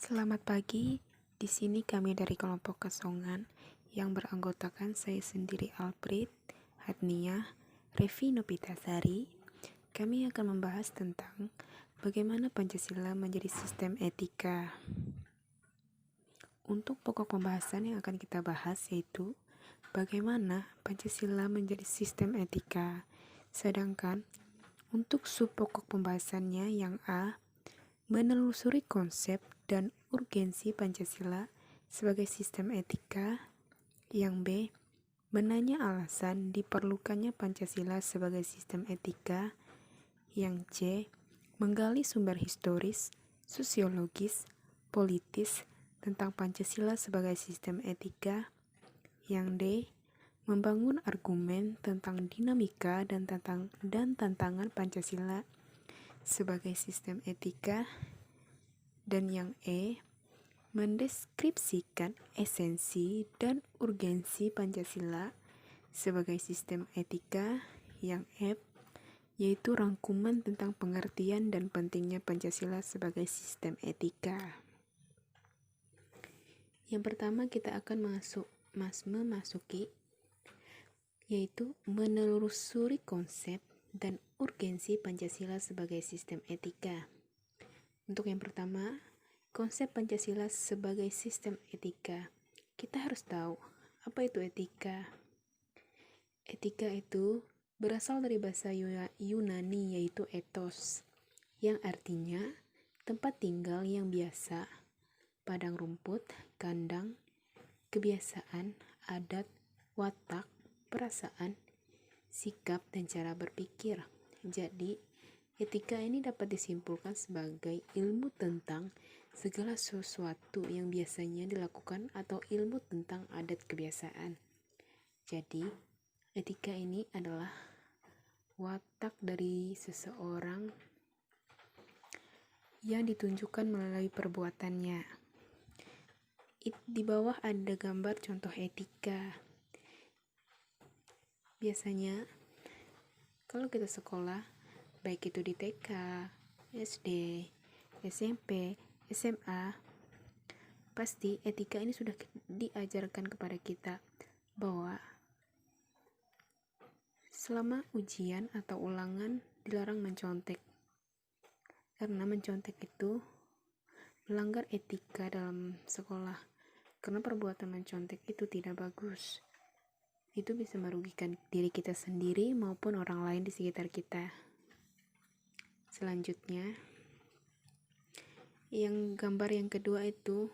Selamat pagi, di sini kami dari kelompok Kesongan yang beranggotakan saya sendiri Albert, Hadniah, Revi Nopitasari. Kami akan membahas tentang bagaimana Pancasila menjadi sistem etika. Untuk pokok pembahasan yang akan kita bahas yaitu bagaimana Pancasila menjadi sistem etika. Sedangkan untuk sub pokok pembahasannya yang A, menelusuri konsep dan urgensi Pancasila sebagai sistem etika. Yang B, menanya alasan diperlukannya Pancasila sebagai sistem etika. Yang C, menggali sumber historis, sosiologis, politis tentang Pancasila sebagai sistem etika. Yang D, membangun argumen tentang dinamika dan tantangan Pancasila sebagai sistem etika. Dan yang E, mendeskripsikan esensi dan urgensi Pancasila sebagai sistem etika. Yang F, yaitu rangkuman tentang pengertian dan pentingnya Pancasila sebagai sistem etika. Yang pertama kita akan memasuki yaitu menelusuri konsep dan urgensi Pancasila sebagai sistem etika. Untuk yang pertama, konsep Pancasila sebagai sistem etika. Kita harus tahu apa itu etika. Etika itu berasal dari bahasa Yunani yaitu ethos, yang artinya tempat tinggal yang biasa, padang rumput, kandang, kebiasaan, adat, watak, perasaan, sikap, dan cara berpikir. Jadi, etika ini dapat disimpulkan sebagai ilmu tentang segala sesuatu yang biasanya dilakukan atau ilmu tentang adat kebiasaan. Jadi, etika ini adalah watak dari seseorang yang ditunjukkan melalui perbuatannya. Di bawah ada gambar contoh etika. Biasanya, kalau kita sekolah, baik itu di TK, SD, SMP, SMA, pasti etika ini sudah diajarkan kepada kita bahwa selama ujian atau ulangan dilarang mencontek, karena mencontek itu melanggar etika dalam sekolah, karena perbuatan mencontek itu tidak bagus. Itu bisa merugikan diri kita sendiri maupun orang lain di sekitar kita. Selanjutnya, yang gambar yang kedua itu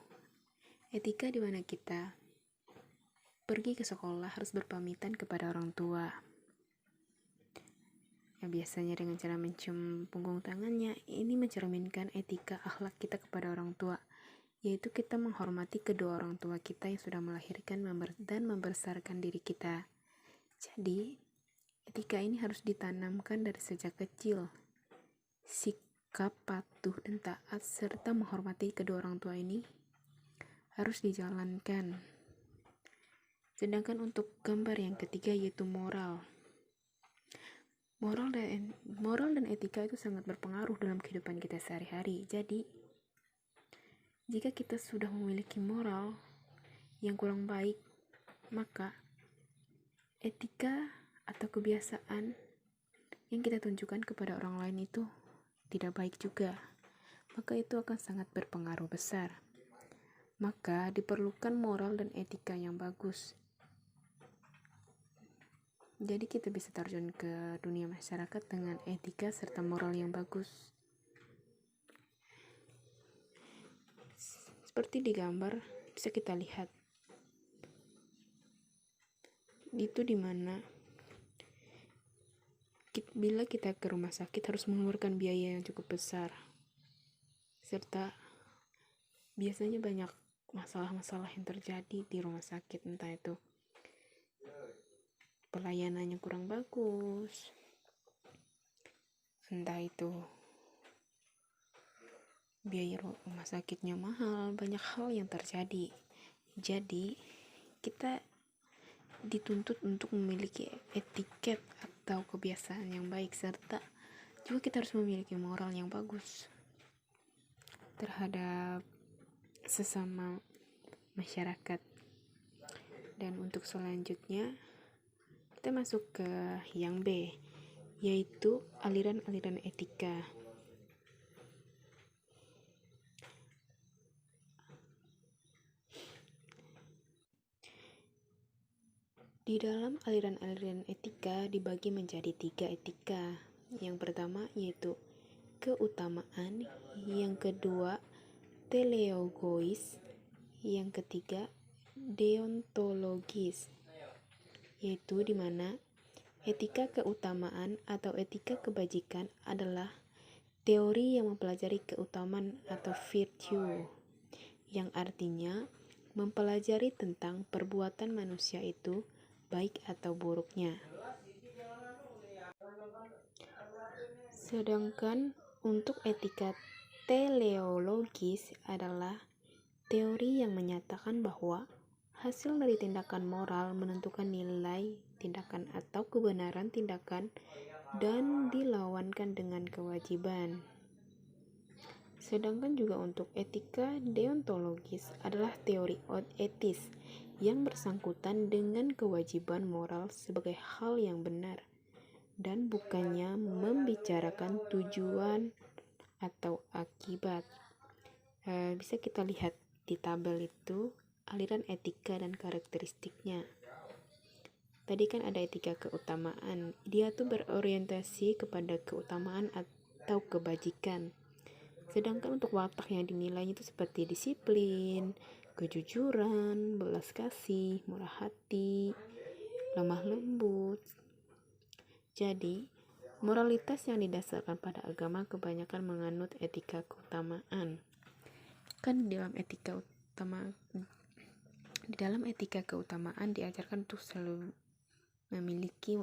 etika di mana kita pergi ke sekolah harus berpamitan kepada orang tua. Ya, biasanya dengan cara mencium punggung tangannya. Ini mencerminkan etika akhlak kita kepada orang tua, yaitu kita menghormati kedua orang tua kita yang sudah melahirkan dan membesarkan diri kita. Jadi, etika ini harus ditanamkan dari sejak kecil. Sikap patuh dan taat serta menghormati kedua orang tua ini harus dijalankan. Sedangkan untuk gambar yang ketiga yaitu moral. Moral dan etika itu sangat berpengaruh dalam kehidupan kita sehari-hari. Jadi, jika kita sudah memiliki moral yang kurang baik, maka etika atau kebiasaan yang kita tunjukkan kepada orang lain itu tidak baik juga, maka itu akan sangat berpengaruh besar. Maka diperlukan moral dan etika yang bagus. Jadi kita bisa terjun ke dunia masyarakat dengan etika serta moral yang bagus. Seperti di gambar bisa kita lihat. Itu dimana bila kita ke rumah sakit harus mengeluarkan biaya yang cukup besar. Serta biasanya banyak masalah-masalah yang terjadi di rumah sakit, entah itu pelayanannya kurang bagus, entah itu biaya rumah sakitnya mahal, banyak hal yang terjadi. Jadi kita dituntut untuk memiliki etiket atau kebiasaan yang baik, serta juga kita harus memiliki moral yang bagus terhadap sesama masyarakat. Dan untuk selanjutnya kita masuk ke yang B, yaitu aliran-aliran etika. Di dalam aliran-aliran etika dibagi menjadi 3 etika. Yang pertama yaitu keutamaan, yang kedua teleologis, yang ketiga deontologis, yaitu di mana etika keutamaan atau etika kebajikan adalah teori yang mempelajari keutamaan atau virtue, yang artinya mempelajari tentang perbuatan manusia itu baik atau buruknya. Sedangkan untuk etika teleologis adalah teori yang menyatakan bahwa hasil dari tindakan moral menentukan nilai tindakan atau kebenaran tindakan dan dilawankan dengan kewajiban. Sedangkan juga untuk etika deontologis adalah teori etis yang bersangkutan dengan kewajiban moral sebagai hal yang benar dan bukannya membicarakan tujuan atau akibat. Bisa kita lihat di tabel itu aliran etika dan karakteristiknya. Tadi kan ada etika keutamaan, dia tuh berorientasi kepada keutamaan atau kebajikan. Sedangkan untuk watak yang dinilainya itu seperti disiplin, kejujuran, belas kasih, murah hati, lemah lembut. Jadi, moralitas yang didasarkan pada agama kebanyakan menganut etika keutamaan. Kan di dalam etika keutamaan diajarkan untuk selalu memiliki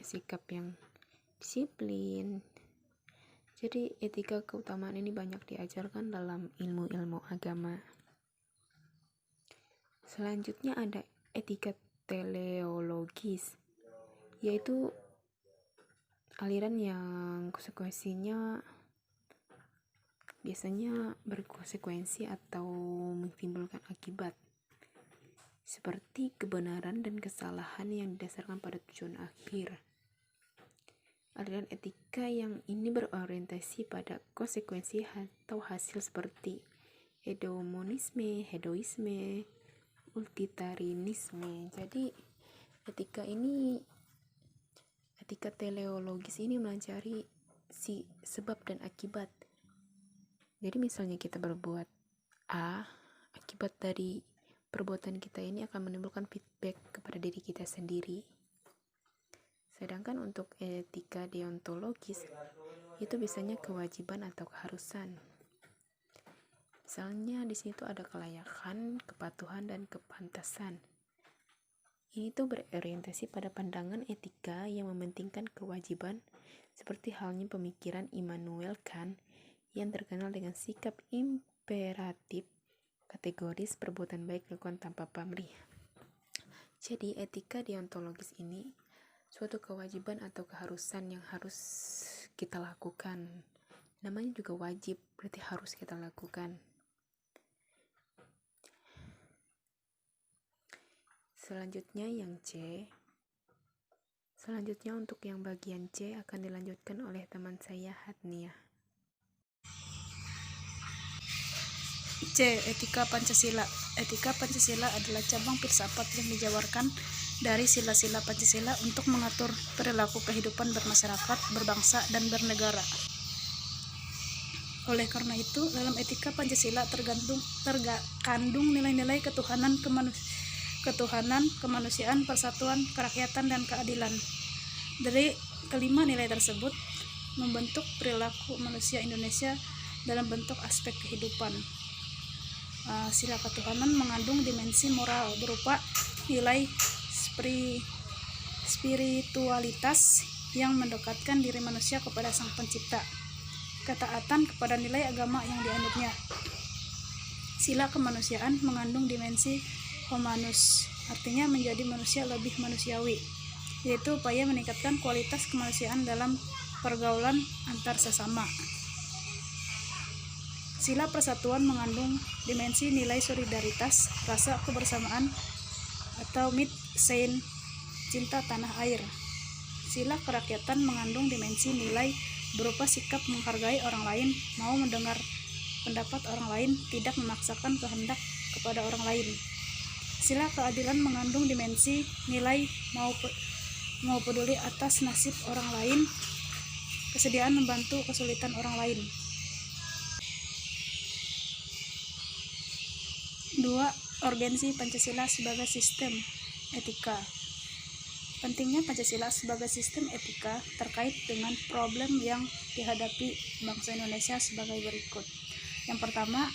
sikap yang disiplin. Jadi etika keutamaan ini banyak diajarkan dalam ilmu-ilmu agama. Selanjutnya ada etika teleologis, yaitu aliran yang konsekuensinya biasanya berkonsekuensi atau menimbulkan akibat, seperti kebenaran dan kesalahan yang didasarkan pada tujuan akhir. Aliran etika yang ini berorientasi pada konsekuensi atau hasil seperti hedonisme, utilitarianisme. Jadi etika teleologis ini mempelajari si sebab dan akibat. Jadi misalnya kita berbuat A, akibat dari perbuatan kita ini akan menimbulkan feedback kepada diri kita sendiri. Sedangkan untuk etika deontologis itu biasanya kewajiban atau keharusan. Misalnya di situ ada kelayakan, kepatuhan, dan kepantasan. Ini tuh berorientasi pada pandangan etika yang mementingkan kewajiban, seperti halnya pemikiran Immanuel Kant yang terkenal dengan sikap imperatif, kategoris, perbuatan baik dilakukan tanpa pamrih. Jadi etika deontologis ini suatu kewajiban atau keharusan yang harus kita lakukan. Namanya juga wajib, berarti harus kita lakukan. Selanjutnya yang C. Selanjutnya untuk yang bagian C akan dilanjutkan oleh teman saya Hatnia. C. Etika Pancasila. Etika Pancasila adalah cabang filsafat yang dijabarkan dari sila-sila Pancasila untuk mengatur perilaku kehidupan bermasyarakat, berbangsa, dan bernegara. Oleh karena itu, dalam etika Pancasila terkandung nilai-nilai ketuhanan, kemanusiaan, persatuan, kerakyatan, dan keadilan. Dari kelima nilai tersebut membentuk perilaku manusia Indonesia dalam bentuk aspek kehidupan. Sila ketuhanan mengandung dimensi moral berupa nilai spiritualitas yang mendekatkan diri manusia kepada Sang Pencipta, ketaatan kepada nilai agama yang dianutnya. Sila kemanusiaan mengandung dimensi humanus, artinya menjadi manusia lebih manusiawi, yaitu upaya meningkatkan kualitas kemanusiaan dalam pergaulan antar sesama. Sila persatuan mengandung dimensi nilai solidaritas, rasa kebersamaan, atau mitsein, cinta tanah air. Sila kerakyatan mengandung dimensi nilai berupa sikap menghargai orang lain, mau mendengar pendapat orang lain, tidak memaksakan kehendak kepada orang lain. Sila keadilan mengandung dimensi nilai mau peduli atas nasib orang lain, kesediaan membantu kesulitan orang lain. 2. Urgensi Pancasila sebagai sistem etika. Pentingnya Pancasila sebagai sistem etika terkait dengan problem yang dihadapi bangsa Indonesia sebagai berikut. Yang pertama,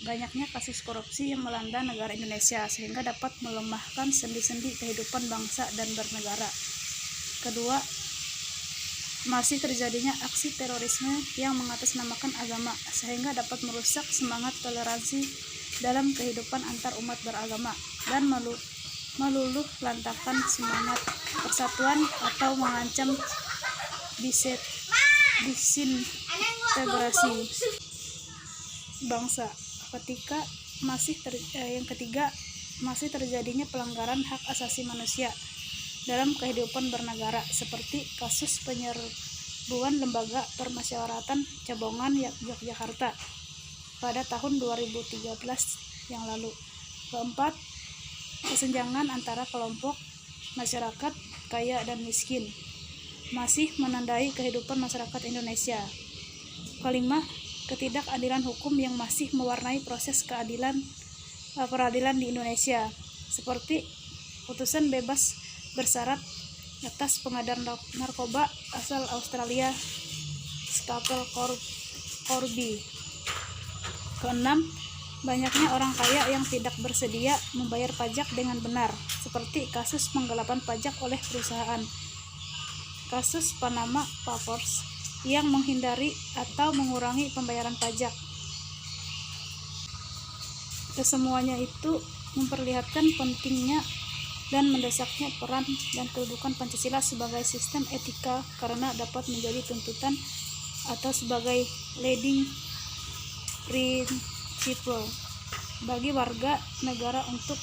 banyaknya kasus korupsi yang melanda negara Indonesia sehingga dapat melemahkan sendi-sendi kehidupan bangsa dan bernegara. Kedua, masih terjadinya aksi terorisme yang mengatasnamakan agama sehingga dapat merusak semangat toleransi dalam kehidupan antar umat beragama dan meluluh lantakan semangat persatuan atau mengancam disintegrasi bangsa. Yang ketiga, masih terjadinya pelanggaran hak asasi manusia dalam kehidupan bernegara seperti kasus penyerbuan lembaga permusyawaratan Cabongan Yogyakarta pada tahun 2013 yang lalu. Keempat, kesenjangan antara kelompok masyarakat kaya dan miskin masih menandai kehidupan masyarakat Indonesia. Kelima, ketidakadilan hukum yang masih mewarnai proses peradilan di Indonesia, seperti putusan bebas bersyarat atas pengedar narkoba asal Australia Scapel Corby. Keenam, banyaknya orang kaya yang tidak bersedia membayar pajak dengan benar, seperti kasus penggelapan pajak oleh perusahaan, kasus Panama Papers yang menghindari atau mengurangi pembayaran pajak. Kesemuanya itu memperlihatkan pentingnya dan mendesaknya peran dan kedudukan Pancasila sebagai sistem etika karena dapat menjadi tuntutan atau sebagai leading principle bagi warga negara untuk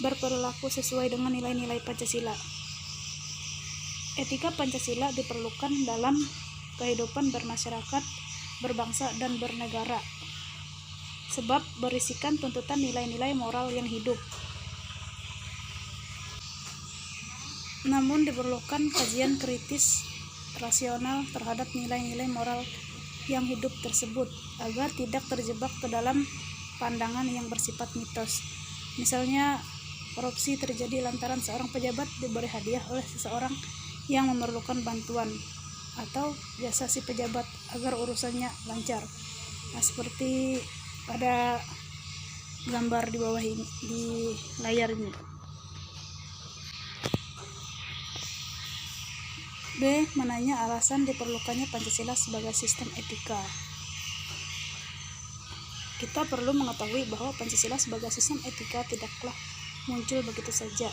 berperilaku sesuai dengan nilai-nilai Pancasila. Etika Pancasila diperlukan dalam kehidupan bermasyarakat, berbangsa, dan bernegara, sebab berisikan tuntutan nilai-nilai moral yang hidup. Namun diperlukan kajian kritis rasional terhadap nilai-nilai moral yang hidup tersebut agar tidak terjebak ke dalam pandangan yang bersifat mitos. Misalnya, korupsi terjadi lantaran seorang pejabat diberi hadiah oleh seseorang yang memerlukan bantuan atau jasa si pejabat agar urusannya lancar. Nah, seperti pada gambar di bawah ini, di layar ini. B. Menanya alasan diperlukannya Pancasila sebagai sistem etika. Kita perlu mengetahui bahwa Pancasila sebagai sistem etika tidaklah muncul begitu saja.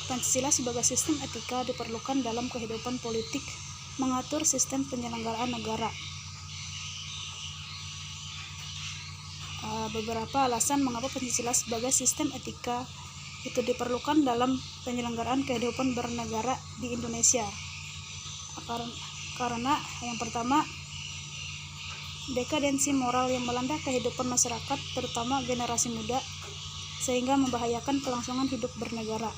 Pancasila sebagai sistem etika diperlukan dalam kehidupan politik, mengatur sistem penyelenggaraan negara. Beberapa alasan mengapa Pancasila sebagai sistem etika itu diperlukan dalam penyelenggaraan kehidupan bernegara di Indonesia. Karena yang pertama, dekadensi moral yang melanda kehidupan masyarakat, terutama generasi muda, sehingga membahayakan kelangsungan hidup bernegara.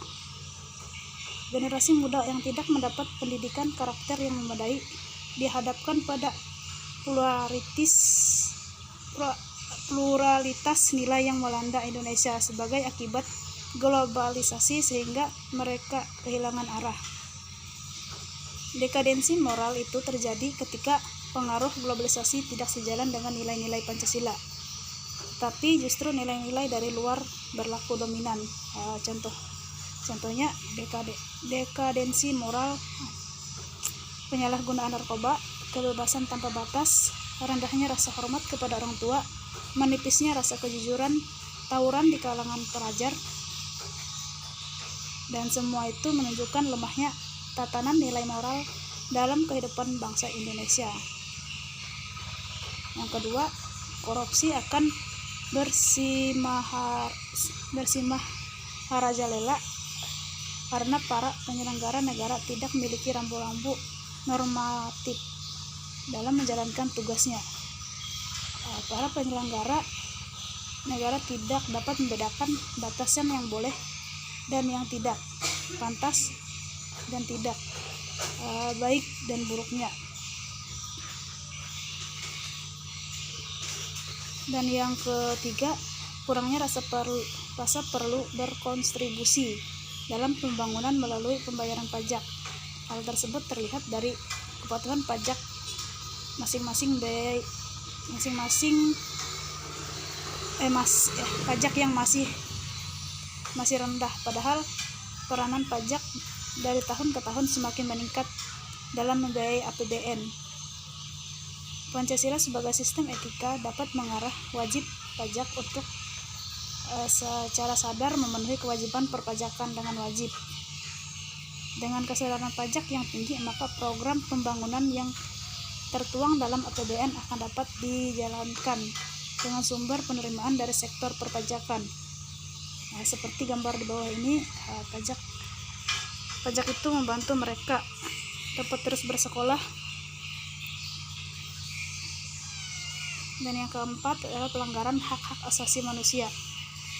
Generasi muda yang tidak mendapat pendidikan karakter yang memadai dihadapkan pada pluralitas nilai yang melanda Indonesia sebagai akibat globalisasi sehingga mereka kehilangan arah. Dekadensi moral itu terjadi ketika pengaruh globalisasi tidak sejalan dengan nilai-nilai Pancasila, tapi justru nilai-nilai dari luar berlaku dominan. Contohnya dekadensi moral, penyalahgunaan narkoba, kebebasan tanpa batas, rendahnya rasa hormat kepada orang tua, menipisnya rasa kejujuran, tawuran di kalangan pelajar, dan semua itu menunjukkan lemahnya tatanan nilai moral dalam kehidupan bangsa Indonesia. Yang kedua, korupsi akan bersimaharajalela karena para penyelenggara negara tidak memiliki rambu-rambu normatif dalam menjalankan tugasnya. Para penyelenggara negara tidak dapat membedakan batasan yang boleh dan yang tidak, pantas dan tidak, baik dan buruknya. Dan yang ketiga, kurangnya rasa perlu berkontribusi dalam pembangunan melalui pembayaran pajak. Hal tersebut terlihat dari kepatuhan pajak pajak yang masih rendah, padahal peranan pajak dari tahun ke tahun semakin meningkat dalam membiayai APBN. Pancasila sebagai sistem etika dapat mengarah wajib pajak untuk secara sadar memenuhi kewajiban perpajakan dengan wajib. Dengan kesadaran pajak yang tinggi, maka program pembangunan yang tertuang dalam APBN akan dapat dijalankan dengan sumber penerimaan dari sektor perpajakan. Seperti gambar di bawah ini, pajak itu membantu mereka dapat terus bersekolah. Dan yang keempat adalah pelanggaran hak-hak asasi manusia.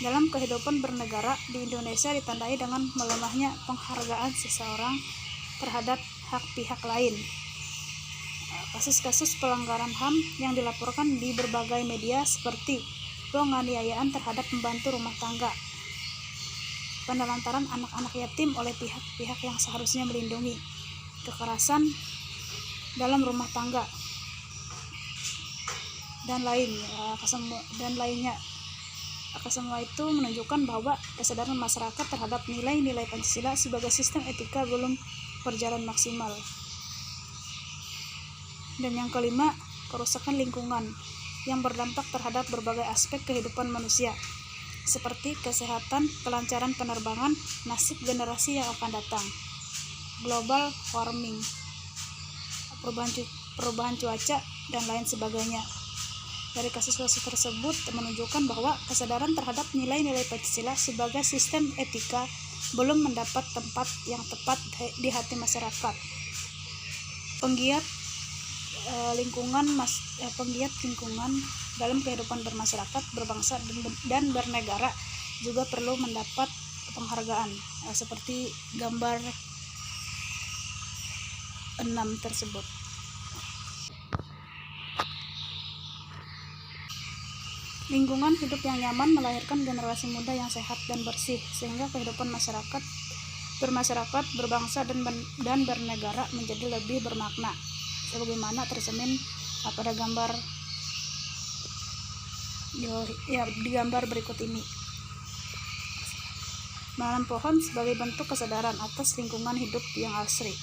Dalam kehidupan bernegara di Indonesia ditandai dengan melemahnya penghargaan seseorang terhadap hak pihak lain. Kasus-kasus pelanggaran HAM yang dilaporkan di berbagai media seperti penganiayaan terhadap pembantu rumah tangga, penelantaran anak-anak yatim oleh pihak-pihak yang seharusnya melindungi, kekerasan dalam rumah tangga, dan lainnya. Semua itu menunjukkan bahwa kesadaran masyarakat terhadap nilai-nilai Pancasila sebagai sistem etika belum berjalan maksimal. Dan yang kelima, kerusakan lingkungan yang berdampak terhadap berbagai aspek kehidupan manusia, seperti kesehatan, kelancaran penerbangan, nasib generasi yang akan datang, global warming, perubahan cuaca, dan lain sebagainya. Dari kasus-kasus tersebut menunjukkan bahwa kesadaran terhadap nilai-nilai Pancasila sebagai sistem etika belum mendapat tempat yang tepat di hati masyarakat. Penggiat lingkungan dalam kehidupan bermasyarakat, berbangsa, dan bernegara juga perlu mendapat penghargaan, seperti gambar 6 tersebut. Lingkungan hidup yang nyaman melahirkan generasi muda yang sehat dan bersih, sehingga kehidupan bermasyarakat, berbangsa, dan bernegara menjadi lebih bermakna, sebagaimana tercermin pada di gambar berikut ini. Menanam pohon sebagai bentuk kesadaran atas lingkungan hidup yang asri.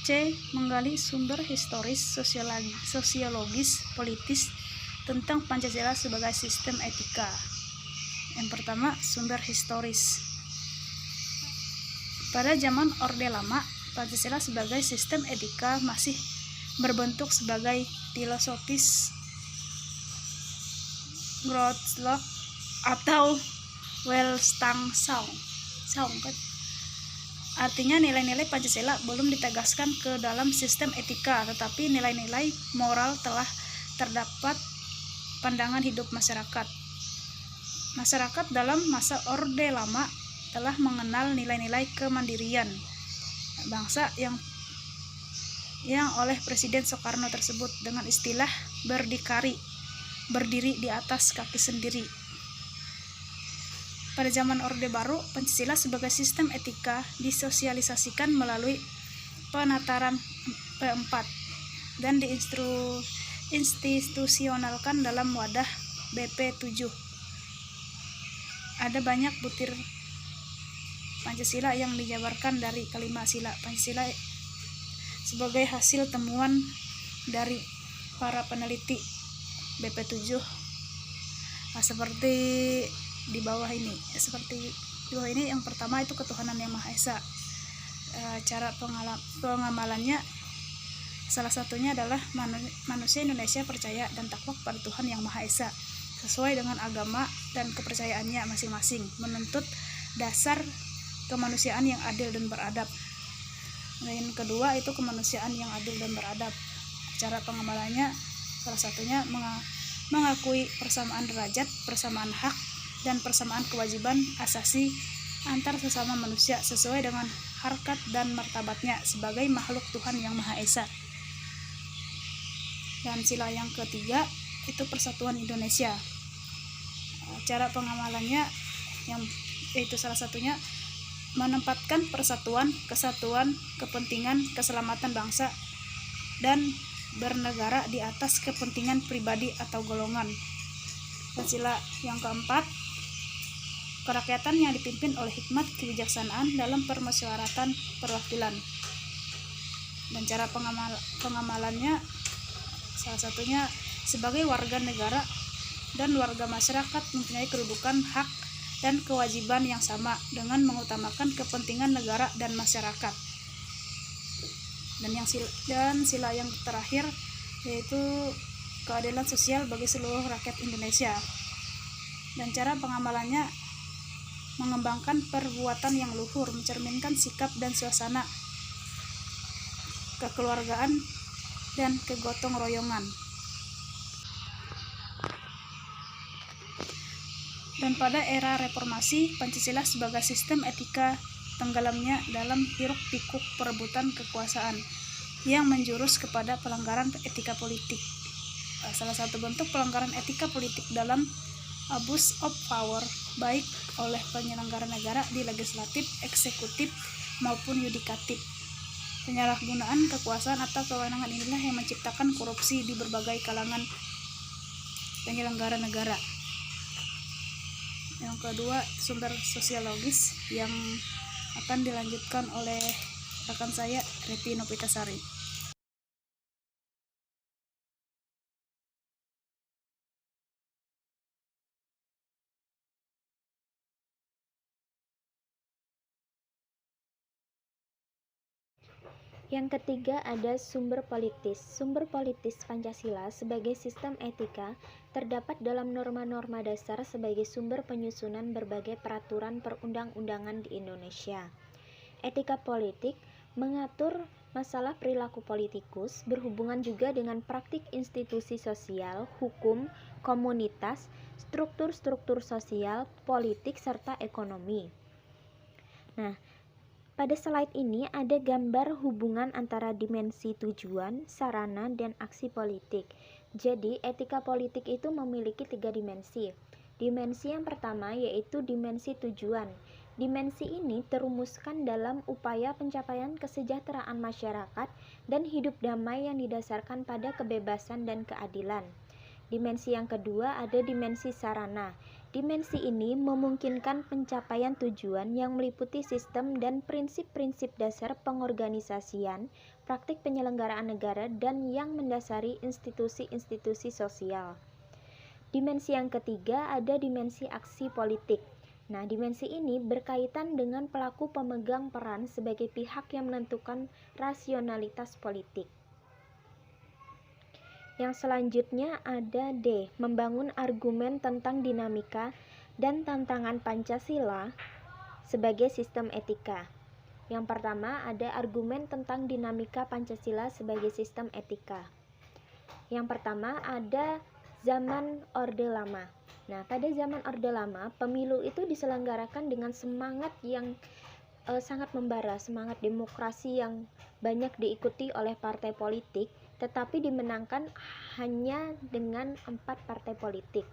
C. Menggali sumber historis, sosiologis, politis tentang Pancasila sebagai sistem etika. Yang pertama, sumber historis. Pada zaman Orde Lama, Pancasila sebagai sistem etika masih berbentuk sebagai filosofis Grundlag atau Weltanschauung. Artinya nilai-nilai Pancasila belum ditegaskan ke dalam sistem etika, tetapi nilai-nilai moral telah terdapat pandangan hidup masyarakat. Masyarakat dalam masa Orde Lama telah mengenal nilai-nilai kemandirian bangsa yang oleh Presiden Soekarno tersebut dengan istilah berdiri di atas kaki sendiri. Pada zaman Orde Baru, Pancasila sebagai sistem etika disosialisasikan melalui penataran P4 dan diinstitusionalkan dalam wadah BP7. Ada banyak butir Pancasila yang dijabarkan dari kelima sila Pancasila sebagai hasil temuan dari para peneliti BP7. Seperti di bawah ini, yang pertama itu ketuhanan yang Maha Esa. Cara pengamalannya Salah satunya adalah manusia Indonesia percaya dan takwa kepada Tuhan Yang Maha Esa sesuai dengan agama dan kepercayaannya masing-masing, menuntut dasar kemanusiaan yang adil dan beradab. Dan yang kedua itu kemanusiaan yang adil dan beradab. Cara pengamalannya salah satunya mengakui persamaan derajat, persamaan hak, dan persamaan kewajiban asasi antar sesama manusia sesuai dengan harkat dan martabatnya sebagai makhluk Tuhan Yang Maha Esa. Dan sila yang ketiga itu persatuan Indonesia. Cara pengamalannya yaitu salah satunya menempatkan persatuan, kesatuan, kepentingan, keselamatan bangsa dan bernegara di atas kepentingan pribadi atau golongan. Dan sila yang keempat, kerakyatan yang dipimpin oleh hikmat kebijaksanaan dalam permusyawaratan perwakilan. Dan cara pengamalannya salah satunya sebagai warga negara dan warga masyarakat mempunyai kedudukan, hak, dan kewajiban yang sama dengan mengutamakan kepentingan negara dan masyarakat. Dan sila yang terakhir yaitu keadilan sosial bagi seluruh rakyat Indonesia. Dan cara pengamalannya mengembangkan perbuatan yang luhur, mencerminkan sikap dan suasana kekeluargaan dan kegotong royongan. Dan pada era reformasi, Pancasila sebagai sistem etika tenggelamnya dalam hiruk-pikuk perebutan kekuasaan yang menjurus kepada pelanggaran etika politik. Salah satu bentuk pelanggaran etika politik dalam abuse of power baik oleh penyelenggara negara di legislatif, eksekutif, maupun yudikatif. Penyalahgunaan kekuasaan atau kewenangan inilah yang menciptakan korupsi di berbagai kalangan penyelenggara negara. Yang kedua, sumber sosiologis yang akan dilanjutkan oleh rekan saya, Repi Nopitasari. Yang ketiga ada sumber politis. Sumber politis Pancasila sebagai sistem etika terdapat dalam norma-norma dasar sebagai sumber penyusunan berbagai peraturan perundang-undangan di Indonesia. Etika politik mengatur masalah perilaku politikus berhubungan juga dengan praktik institusi sosial, hukum, komunitas, struktur-struktur sosial, politik, serta ekonomi. Nah, pada slide ini ada gambar hubungan antara dimensi tujuan, sarana, dan aksi politik. Jadi, etika politik itu memiliki 3 dimensi. Dimensi yang pertama yaitu dimensi tujuan. Dimensi ini terumuskan dalam upaya pencapaian kesejahteraan masyarakat dan hidup damai yang didasarkan pada kebebasan dan keadilan. Dimensi yang kedua ada dimensi sarana. Dimensi ini memungkinkan pencapaian tujuan yang meliputi sistem dan prinsip-prinsip dasar pengorganisasian, praktik penyelenggaraan negara, dan yang mendasari institusi-institusi sosial. Dimensi yang ketiga ada dimensi aksi politik. Nah, dimensi ini berkaitan dengan pelaku pemegang peran sebagai pihak yang menentukan rasionalitas politik. Yang selanjutnya ada D, membangun argumen tentang dinamika dan tantangan Pancasila sebagai sistem etika. Yang pertama ada argumen tentang dinamika Pancasila sebagai sistem etika. Yang pertama ada zaman Orde Lama. Nah, pada zaman Orde Lama, pemilu itu diselenggarakan dengan semangat yang sangat membara, semangat demokrasi yang banyak diikuti oleh partai politik, tetapi dimenangkan hanya dengan 4 partai politik.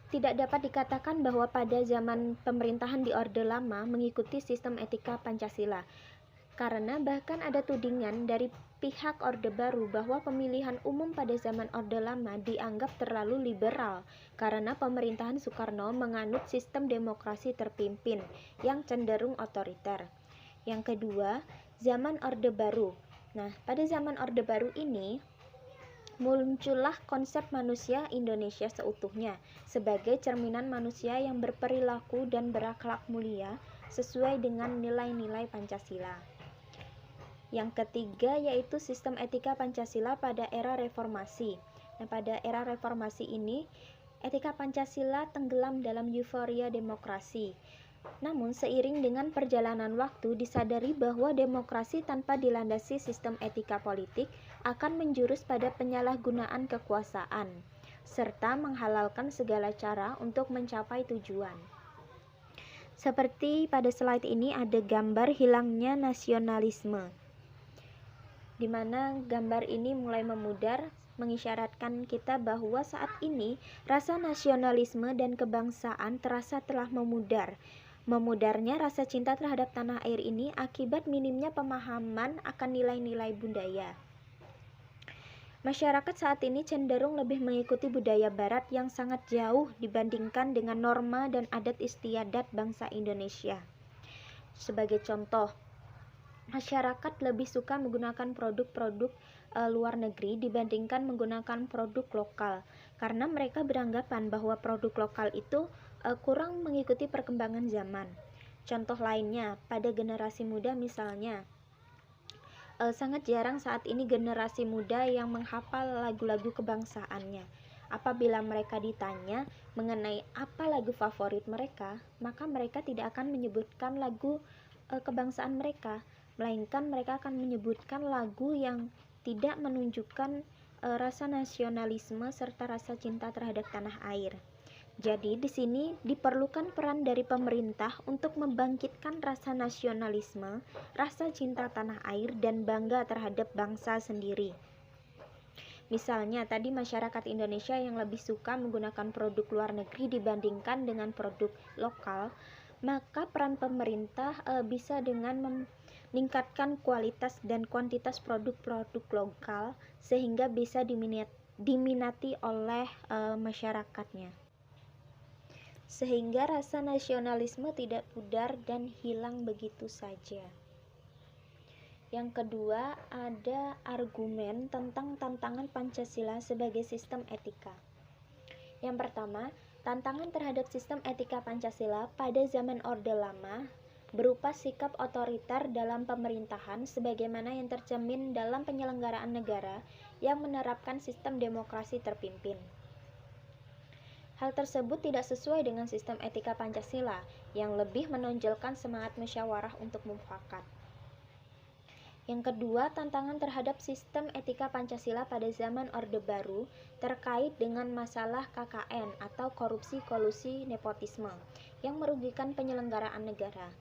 Tidak dapat dikatakan bahwa pada zaman pemerintahan di Orde Lama mengikuti sistem etika Pancasila, karena bahkan ada tudingan dari pihak Orde Baru bahwa pemilihan umum pada zaman Orde Lama dianggap terlalu liberal karena pemerintahan Soekarno menganut sistem demokrasi terpimpin yang cenderung otoriter. Yang kedua, zaman Orde Baru. Nah, pada zaman Orde Baru ini muncullah konsep manusia Indonesia seutuhnya sebagai cerminan manusia yang berperilaku dan berakhlak mulia sesuai dengan nilai-nilai Pancasila. Yang ketiga yaitu sistem etika Pancasila pada era reformasi. Nah, pada era reformasi ini, etika Pancasila tenggelam dalam euforia demokrasi. Namun, seiring dengan perjalanan waktu, disadari bahwa demokrasi tanpa dilandasi sistem etika politik akan menjurus pada penyalahgunaan kekuasaan, serta menghalalkan segala cara untuk mencapai tujuan. Seperti pada slide ini ada gambar hilangnya nasionalisme, di mana gambar ini mulai memudar, mengisyaratkan kita bahwa saat ini rasa nasionalisme dan kebangsaan terasa telah memudar. Memudarnya rasa cinta terhadap tanah air ini akibat minimnya pemahaman akan nilai-nilai budaya. Masyarakat saat ini cenderung lebih mengikuti budaya barat yang sangat jauh dibandingkan dengan norma dan adat istiadat bangsa Indonesia. Sebagai contoh, masyarakat lebih suka menggunakan produk-produk luar negeri dibandingkan menggunakan produk lokal, karena mereka beranggapan bahwa produk lokal itu kurang mengikuti perkembangan zaman. Contoh lainnya, pada generasi muda misalnya, sangat jarang saat ini generasi muda yang menghafal lagu-lagu kebangsaannya. Apabila mereka ditanya mengenai apa lagu favorit mereka, maka mereka tidak akan menyebutkan lagu kebangsaan mereka, melainkan mereka akan menyebutkan lagu yang tidak menunjukkan rasa nasionalisme serta rasa cinta terhadap tanah air. Jadi di sini diperlukan peran dari pemerintah untuk membangkitkan rasa nasionalisme, rasa cinta tanah air, dan bangga terhadap bangsa sendiri. Misalnya tadi masyarakat Indonesia yang lebih suka menggunakan produk luar negeri dibandingkan dengan produk lokal, maka peran pemerintah bisa dengan meningkatkan kualitas dan kuantitas produk-produk lokal sehingga bisa diminati oleh masyarakatnya, sehingga rasa nasionalisme tidak pudar dan hilang begitu saja. Yang kedua, ada argumen tentang tantangan Pancasila sebagai sistem etika. Yang pertama, tantangan terhadap sistem etika Pancasila pada zaman Orde Lama berupa sikap otoriter dalam pemerintahan sebagaimana yang tercermin dalam penyelenggaraan negara yang menerapkan sistem demokrasi terpimpin. Hal tersebut tidak sesuai dengan sistem etika Pancasila yang lebih menonjolkan semangat musyawarah untuk mufakat. Yang kedua, tantangan terhadap sistem etika Pancasila pada zaman Orde Baru terkait dengan masalah KKN atau korupsi kolusi nepotisme yang merugikan penyelenggaraan negara.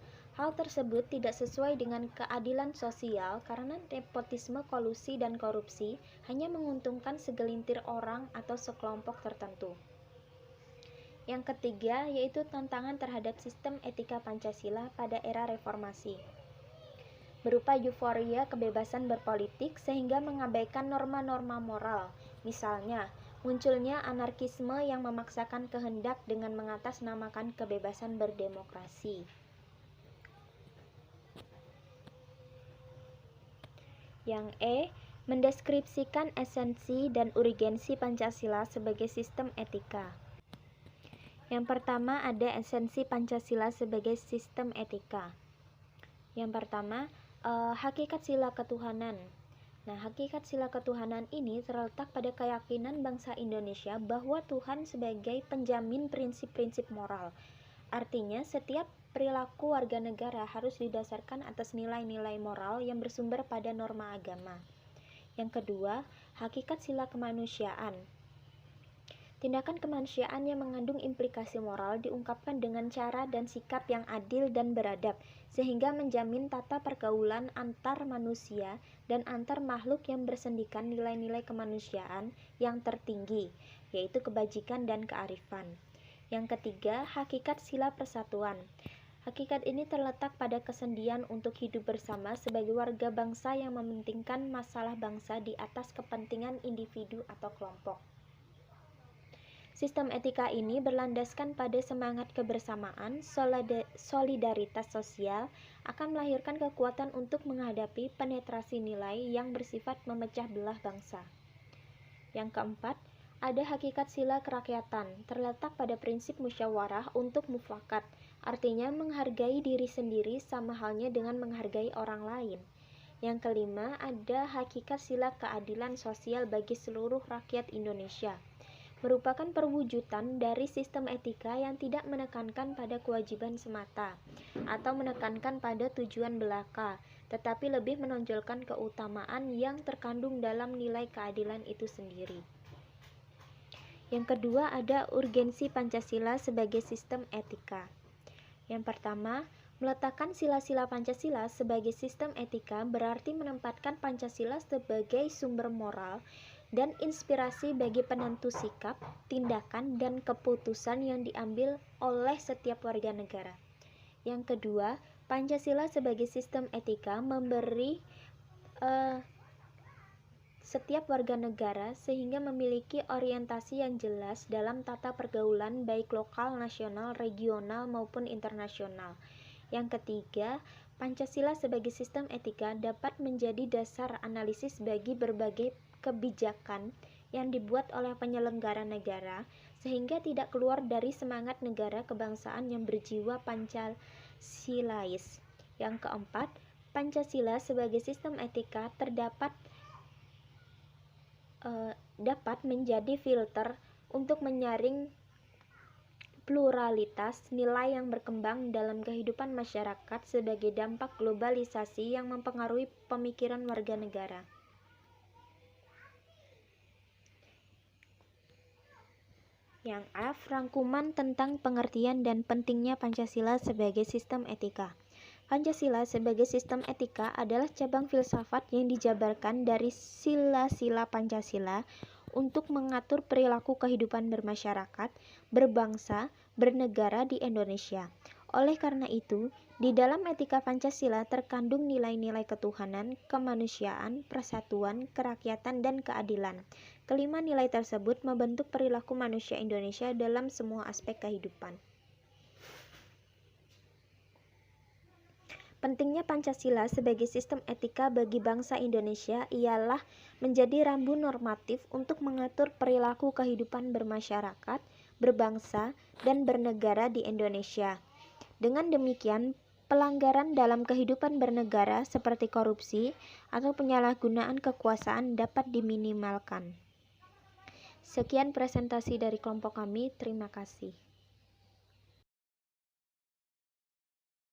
Hal tersebut tidak sesuai dengan keadilan sosial karena nepotisme, kolusi, dan korupsi hanya menguntungkan segelintir orang atau sekelompok tertentu. Yang ketiga, yaitu tantangan terhadap sistem etika Pancasila pada era reformasi, berupa euforia kebebasan berpolitik sehingga mengabaikan norma-norma moral. Misalnya, munculnya anarkisme yang memaksakan kehendak dengan mengatasnamakan kebebasan berdemokrasi. Yang E, mendeskripsikan esensi dan urgensi Pancasila sebagai sistem etika. Yang pertama ada esensi Pancasila sebagai sistem etika. Yang pertama, hakikat sila ketuhanan. Nah, hakikat sila ketuhanan ini terletak pada keyakinan bangsa Indonesia bahwa Tuhan sebagai penjamin prinsip-prinsip moral. Artinya, setiap perilaku warga negara harus didasarkan atas nilai-nilai moral yang bersumber pada norma agama. Yang kedua, hakikat sila kemanusiaan. Tindakan kemanusiaan yang mengandung implikasi moral diungkapkan dengan cara dan sikap yang adil dan beradab, sehingga menjamin tata pergaulan antar manusia dan antar makhluk yang bersendikan nilai-nilai kemanusiaan yang tertinggi, yaitu kebajikan dan kearifan. Yang ketiga, hakikat sila persatuan. Hakikat ini terletak pada kesendian untuk hidup bersama sebagai warga bangsa yang mementingkan masalah bangsa di atas kepentingan individu atau kelompok. Sistem etika ini berlandaskan pada semangat kebersamaan, solidaritas sosial, akan melahirkan kekuatan untuk menghadapi penetrasi nilai yang bersifat memecah belah bangsa. Yang keempat, ada hakikat sila kerakyatan, terletak pada prinsip musyawarah untuk mufakat, artinya menghargai diri sendiri sama halnya dengan menghargai orang lain. Yang kelima, ada hakikat sila keadilan sosial bagi seluruh rakyat Indonesia. Merupakan perwujudan dari sistem etika yang tidak menekankan pada kewajiban semata atau menekankan pada tujuan belaka, tetapi lebih menonjolkan keutamaan yang terkandung dalam nilai keadilan itu sendiri. Yang kedua, ada urgensi Pancasila sebagai sistem etika. Yang pertama, meletakkan sila-sila Pancasila sebagai sistem etika berarti menempatkan Pancasila sebagai sumber moral dan inspirasi bagi penentu sikap, tindakan, dan keputusan yang diambil oleh setiap warga negara. Yang kedua, Pancasila sebagai sistem etika memberi setiap warga negara sehingga memiliki orientasi yang jelas dalam tata pergaulan baik lokal, nasional, regional, maupun internasional. Yang ketiga, Pancasila sebagai sistem etika dapat menjadi dasar analisis bagi berbagai kebijakan yang dibuat oleh penyelenggara negara sehingga tidak keluar dari semangat negara kebangsaan yang berjiwa Pancasilais. Yang keempat, Pancasila sebagai sistem etika dapat menjadi filter untuk menyaring pluralitas nilai yang berkembang dalam kehidupan masyarakat sebagai dampak globalisasi yang mempengaruhi pemikiran warga negara. Yang F, rangkuman tentang pengertian dan pentingnya Pancasila sebagai sistem etika. Pancasila sebagai sistem etika adalah cabang filsafat yang dijabarkan dari sila-sila Pancasila untuk mengatur perilaku kehidupan bermasyarakat, berbangsa, bernegara di Indonesia. Oleh karena itu, di dalam etika Pancasila terkandung nilai-nilai ketuhanan, kemanusiaan, persatuan, kerakyatan, dan keadilan. Kelima nilai tersebut membentuk perilaku manusia Indonesia dalam semua aspek kehidupan. Pentingnya Pancasila sebagai sistem etika bagi bangsa Indonesia ialah menjadi rambu normatif untuk mengatur perilaku kehidupan bermasyarakat, berbangsa, dan bernegara di Indonesia. Dengan demikian, pelanggaran dalam kehidupan bernegara seperti korupsi atau penyalahgunaan kekuasaan dapat diminimalkan. Sekian presentasi dari kelompok kami, terima kasih.